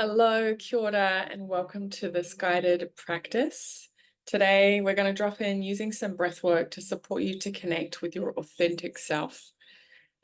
Hello, kia ora, and welcome to this guided practice. Today, we're going to drop in using some breath work to support you to connect with your authentic self.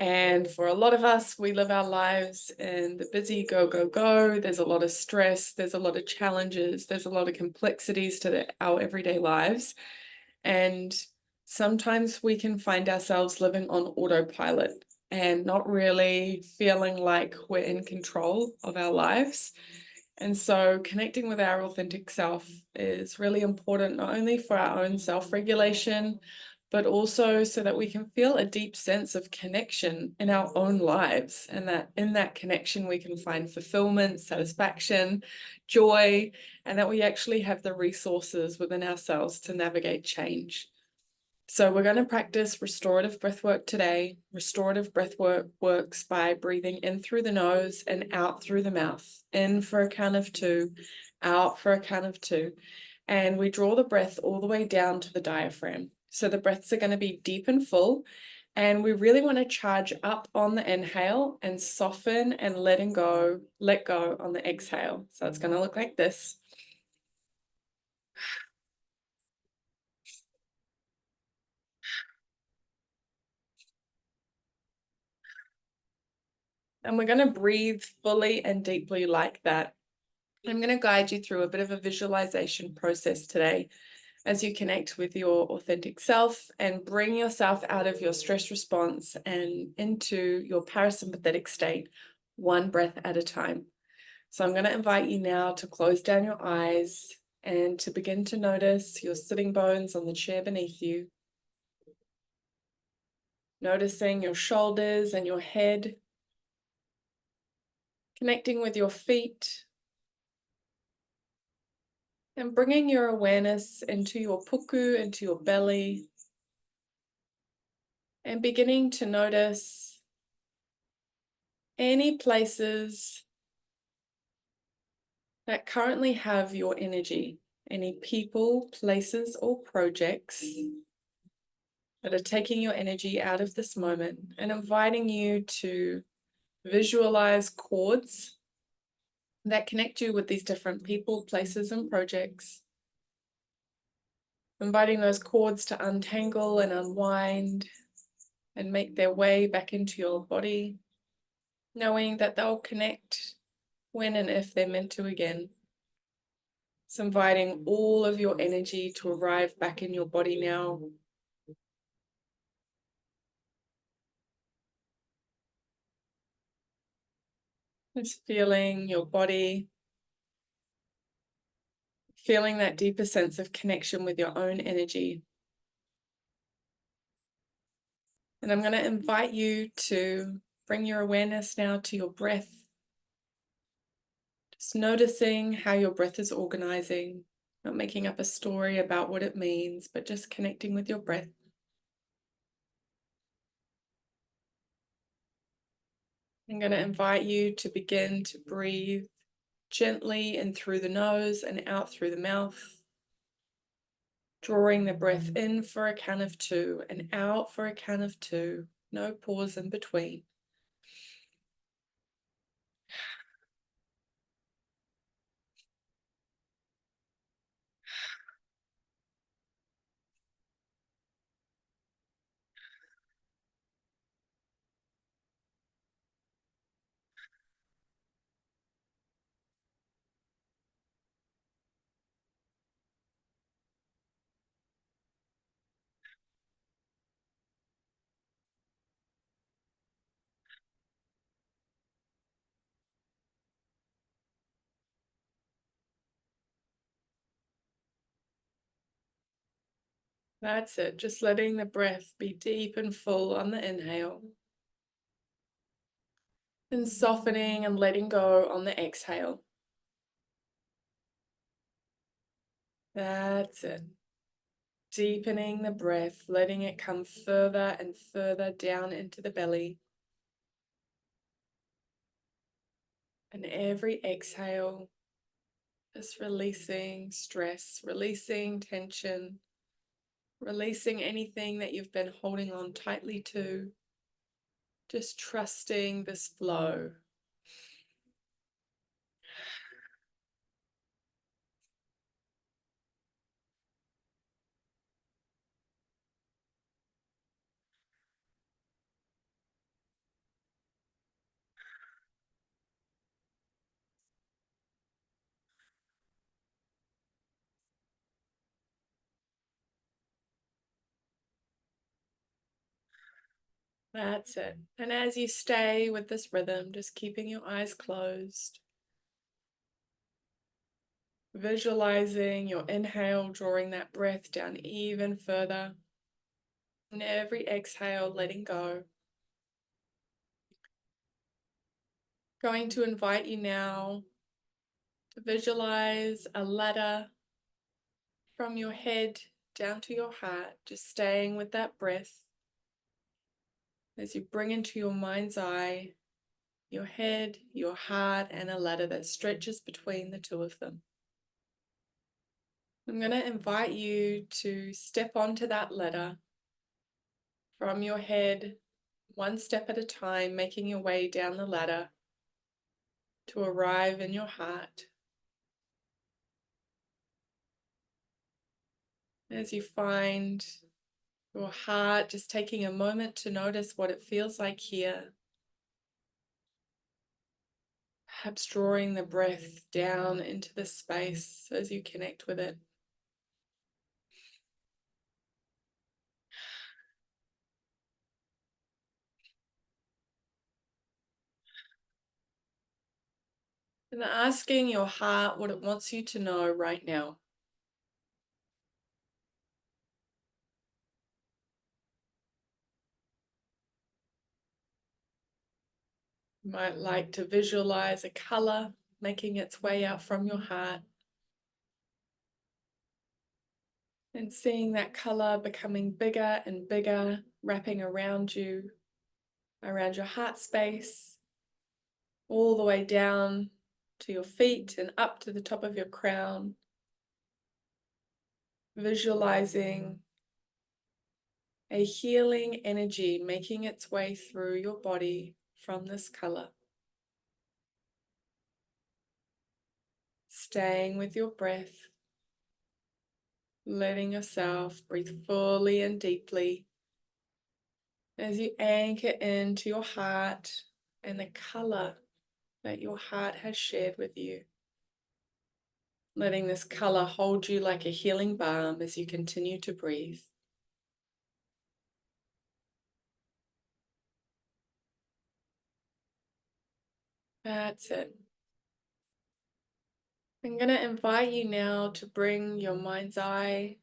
And for a lot of us, we live our lives in the busy go, go, go. There's a lot of stress, there's a lot of challenges, there's a lot of complexities to our everyday lives. And sometimes we can find ourselves living on autopilot and not really feeling like we're in control of our lives. And so connecting with our authentic self is really important, not only for our own self-regulation, but also so that we can feel a deep sense of connection in our own lives. And that in that connection, we can find fulfillment, satisfaction, joy, and that we actually have the resources within ourselves to navigate change. So we're going to practice restorative breath work today. Restorative breath work works by breathing in through the nose and out through the mouth. In for a count of 2, out for a count of 2. And we draw the breath all the way down to the diaphragm. So the breaths are going to be deep and full. And we really want to charge up on the inhale and soften and let go on the exhale. So it's going to look like this. And we're going to breathe fully and deeply like that. I'm going to guide you through a bit of a visualization process today as you connect with your authentic self and bring yourself out of your stress response and into your parasympathetic state, one breath at a time. So I'm going to invite you now to close down your eyes and to begin to notice your sitting bones on the chair beneath you. Noticing your shoulders and your head, connecting with your feet, and bringing your awareness into your puku, into your belly, and beginning to notice any places that currently have your energy, any people, places, or projects that are taking your energy out of this moment, and inviting you to visualize cords that connect you with these different people, places, and projects. Inviting those cords to untangle and unwind and make their way back into your body, knowing that they'll connect when and if they're meant to again. So inviting all of your energy to arrive back in your body now. Just feeling your body, feeling that deeper sense of connection with your own energy. And I'm going to invite you to bring your awareness now to your breath. Just noticing how your breath is organizing, not making up a story about what it means, but just connecting with your breath. I'm going to invite you to begin to breathe gently in through the nose and out through the mouth. Drawing the breath in for a count of 2 and out for a count of 2. No pause in between. That's it. Just letting the breath be deep and full on the inhale. And softening and letting go on the exhale. That's it. Deepening the breath, letting it come further and further down into the belly. And every exhale, just releasing stress, releasing tension, releasing anything that you've been holding on tightly to. Just trusting this flow. That's it. And as you stay with this rhythm, just keeping your eyes closed, visualizing your inhale, drawing that breath down even further, and every exhale, letting go. Going to invite you now to visualize a ladder from your head down to your heart, just staying with that breath as you bring into your mind's eye your head, your heart, and a ladder that stretches between the two of them. I'm going to invite you to step onto that ladder from your head, one step at a time, making your way down the ladder to arrive in your heart. As you find your heart, just taking a moment to notice what it feels like here. Perhaps drawing the breath down into the space as you connect with it. And asking your heart what it wants you to know right now. You might like to visualize a color making its way out from your heart and seeing that color becoming bigger and bigger, wrapping around you, around your heart space, all the way down to your feet and up to the top of your crown. Visualizing a healing energy making its way through your body from this color. Staying with your breath, letting yourself breathe fully and deeply as you anchor into your heart and the color that your heart has shared with you. Letting this color hold you like a healing balm as you continue to breathe. That's it. I'm going to invite you now to bring your mind's eye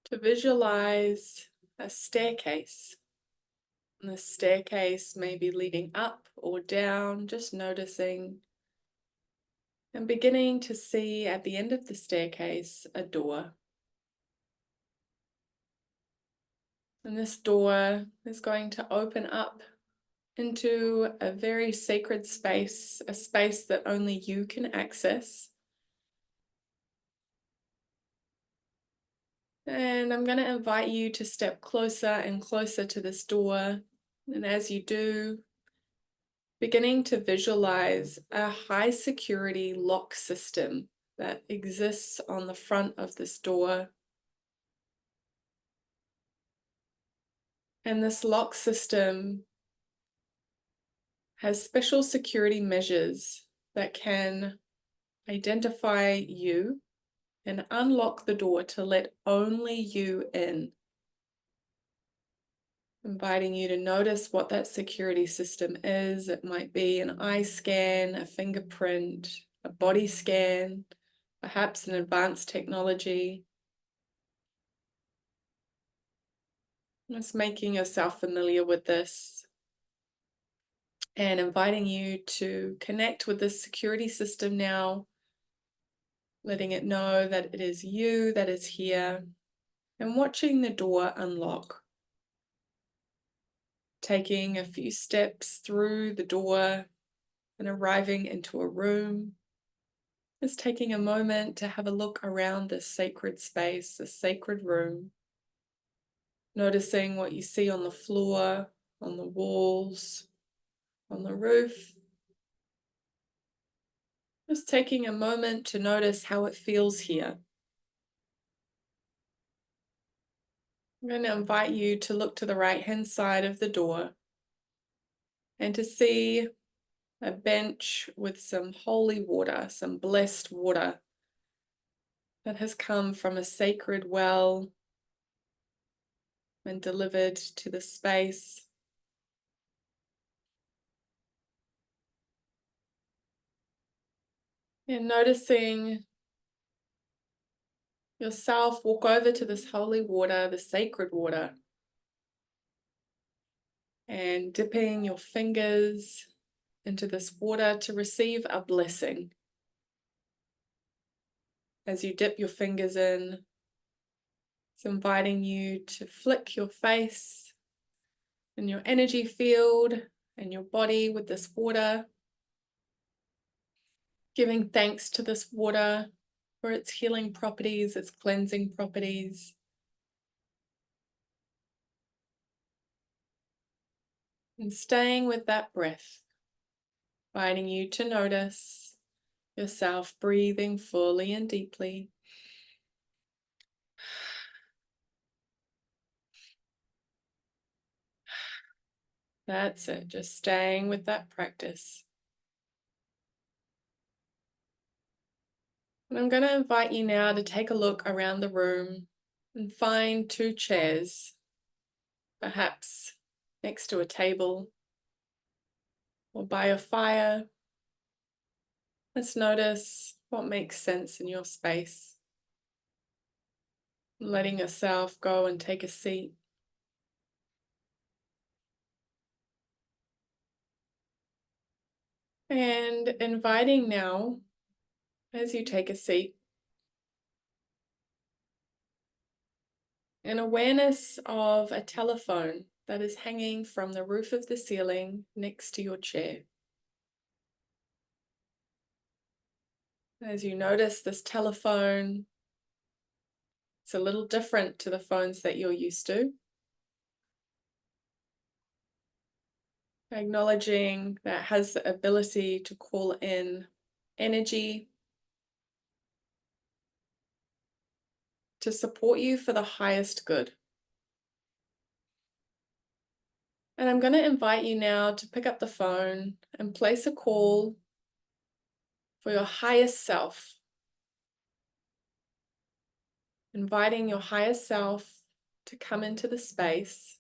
to visualize a staircase. And the staircase may be leading up or down, just noticing and beginning to see at the end of the staircase a door. And this door is going to open up into a very sacred space, a space that only you can access. And I'm going to invite you to step closer and closer to this door. And as you do, beginning to visualize a high security lock system that exists on the front of this door. And this lock system has special security measures that can identify you and unlock the door to let only you in. Inviting you to notice what that security system is. It might be an eye scan, a fingerprint, a body scan, perhaps an advanced technology. Just making yourself familiar with this and inviting you to connect with this security system now, letting it know that it is you that is here, and watching the door unlock. Taking a few steps through the door and arriving into a room. Just taking a moment to have a look around this sacred space, this sacred room. Noticing what you see on the floor, on the walls, on the roof. Just taking a moment to notice how it feels here. I'm going to invite you to look to the right-hand side of the door and to see a bench with some holy water, some blessed water that has come from a sacred well and delivered to the space. And noticing yourself walk over to this holy water, the sacred water, and dipping your fingers into this water to receive a blessing. As you dip your fingers in, it's inviting you to flick your face and your energy field and your body with this water, giving thanks to this water for its healing properties, its cleansing properties. And staying with that breath, inviting you to notice yourself breathing fully and deeply. That's it, just staying with that practice. And I'm going to invite you now to take a look around the room and find 2 chairs, perhaps next to a table or by a fire. Let's notice what makes sense in your space. Letting yourself go and take a seat. And inviting now, as you take a seat, an awareness of a telephone that is hanging from the roof of the ceiling next to your chair. As you notice this telephone, it's a little different to the phones that you're used to. Acknowledging that it has the ability to call in energy to support you for the highest good. And I'm going to invite you now to pick up the phone and place a call for your highest self. Inviting your higher self to come into the space.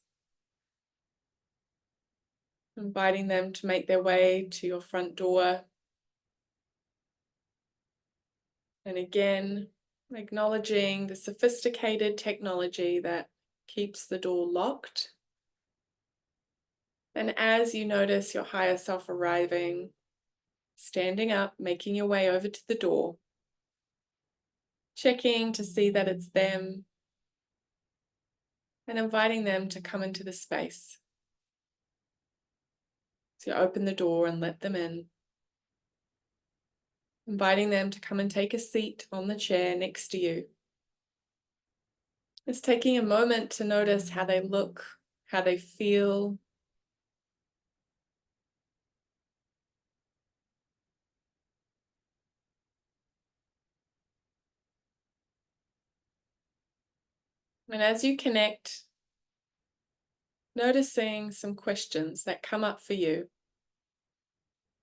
Inviting them to make their way to your front door. And again, acknowledging the sophisticated technology that keeps the door locked. And as you notice your higher self arriving, standing up, making your way over to the door, checking to see that it's them, and inviting them to come into the space. So you open the door and let them in, inviting them to come and take a seat on the chair next to you. Just taking a moment to notice how they look, how they feel. And as you connect, noticing some questions that come up for you.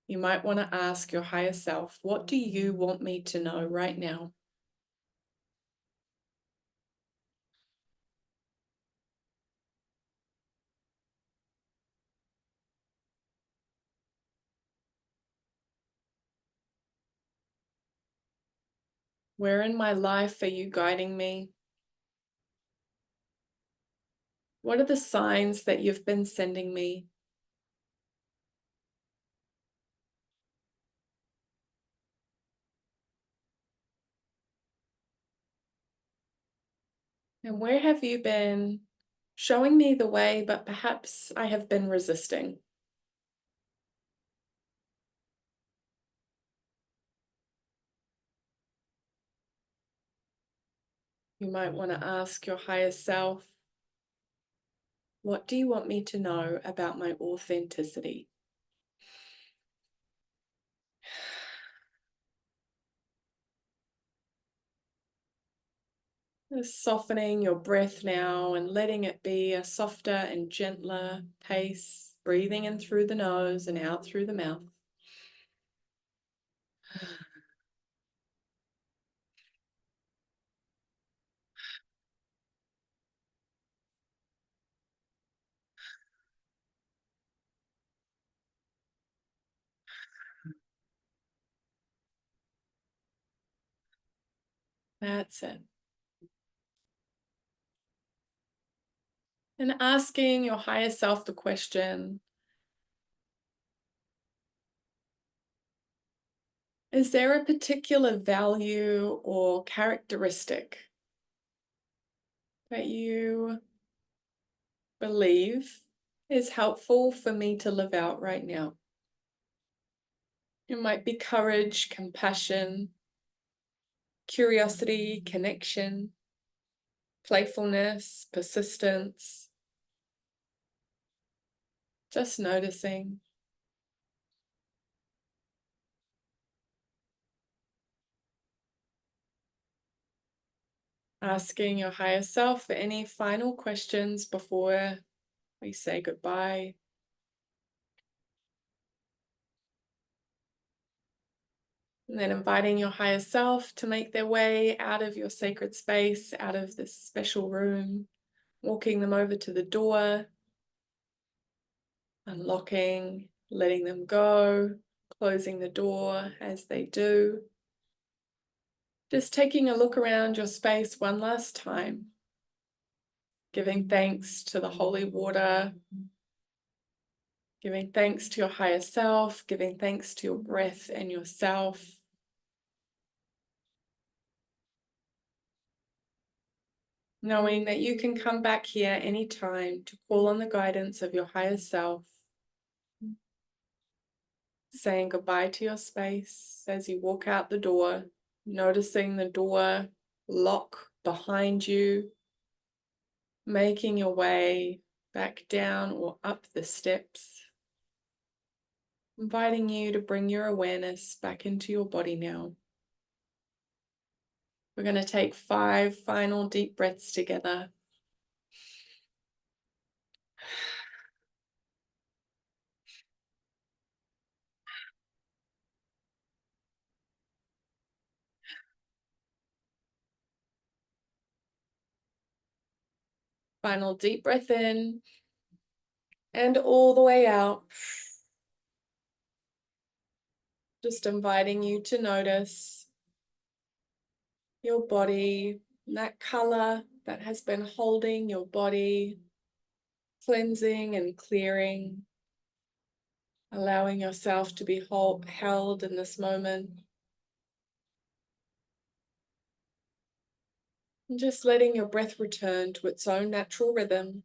You might want to ask your higher self, what do you want me to know right now? Where in my life are you guiding me? What are the signs that you've been sending me? And where have you been showing me the way, but perhaps I have been resisting? You might want to ask your higher self, what do you want me to know about my authenticity? Just softening your breath now and letting it be a softer and gentler pace, breathing in through the nose and out through the mouth. That's it. And asking your higher self the question, is there a particular value or characteristic that you believe is helpful for me to live out right now? It might be courage, compassion, curiosity, connection, playfulness, persistence. Just noticing. Asking your higher self for any final questions before we say goodbye. And then inviting your higher self to make their way out of your sacred space, out of this special room, walking them over to the door, unlocking, letting them go, closing the door as they do. Just taking a look around your space one last time, giving thanks to the holy water, giving thanks to your higher self, giving thanks to your breath and yourself. Knowing that you can come back here anytime to call on the guidance of your higher self. Saying goodbye to your space as you walk out the door, noticing the door lock behind you, making your way back down or up the steps, inviting you to bring your awareness back into your body now. We're going to take 5 final deep breaths together. Final deep breath in and all the way out. Just inviting you to notice your body, that color that has been holding your body, cleansing and clearing, allowing yourself to be held in this moment. And just letting your breath return to its own natural rhythm.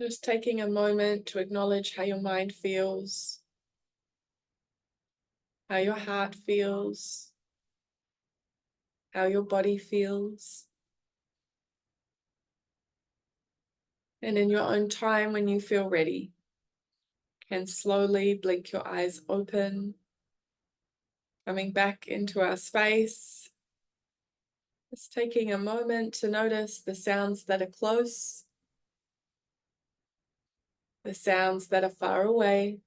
Just taking a moment to acknowledge how your mind feels, how your heart feels, how your body feels. And in your own time, when you feel ready, can slowly blink your eyes open, coming back into our space. Just taking a moment to notice the sounds that are close, the sounds that are far away.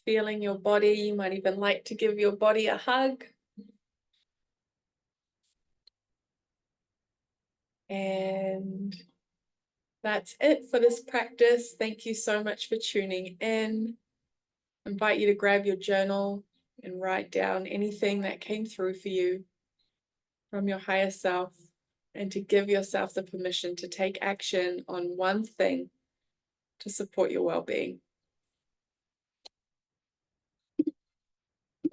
Feeling your body, you might even like to give your body a hug. And that's it for this practice. Thank you so much for tuning in. I invite you to grab your journal and write down anything that came through for you from your higher self, and to give yourself the permission to take action on one thing to support your well-being.